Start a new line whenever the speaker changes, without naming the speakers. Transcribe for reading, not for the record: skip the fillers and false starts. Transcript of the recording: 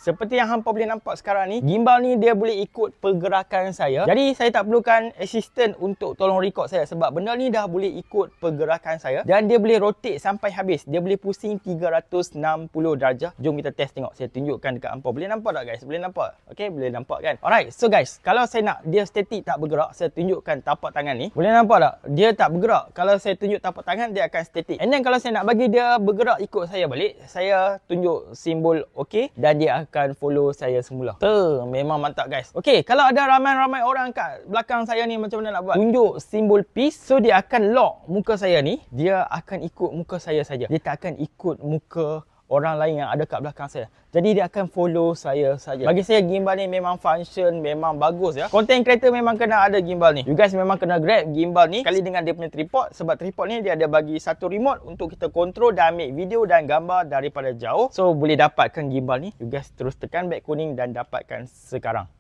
seperti yang hampa boleh nampak sekarang ni, gimbal ni dia boleh ikut pergerakan saya. Jadi saya tak perlukan assistant untuk tolong record saya sebab benda ni dah boleh ikut pergerakan saya dan dia boleh rotate sampai habis. Dia boleh pusing 360 darjah. Jom kita test tengok. Saya tunjukkan dekat hampa. Boleh nampak tak guys? Boleh nampak? Okey, boleh nampak kan? Alright, so guys, kalau saya nak dia static tak bergerak, saya tunjukkan tapak tangan ni. Boleh nampak tak? Dia tak bergerak. Kalau saya tunjuk tapak tangan, dia akan static. And then kalau saya nak bagi dia bergerak ikut saya balik, saya tunjuk simbol OK dan dia akan follow saya semula. Memang mantap guys. Okey, kalau ada ramai-ramai orang kat belakang saya ni, macam mana nak buat? Tunjuk simbol peace. So dia akan lock muka saya ni. Dia akan ikut muka saya saja. Dia tak akan ikut muka orang lain yang ada kat belakang saya. Jadi dia akan follow saya saja. Bagi saya gimbal ni memang function, memang bagus ya. Content creator memang kena ada gimbal ni. You guys memang kena grab gimbal ni kali dengan dia punya tripod, sebab tripod ni dia ada bagi satu remote untuk kita kontrol dan ambil video dan gambar daripada jauh. So boleh dapatkan gimbal ni. You guys terus tekan beg kuning dan dapatkan sekarang.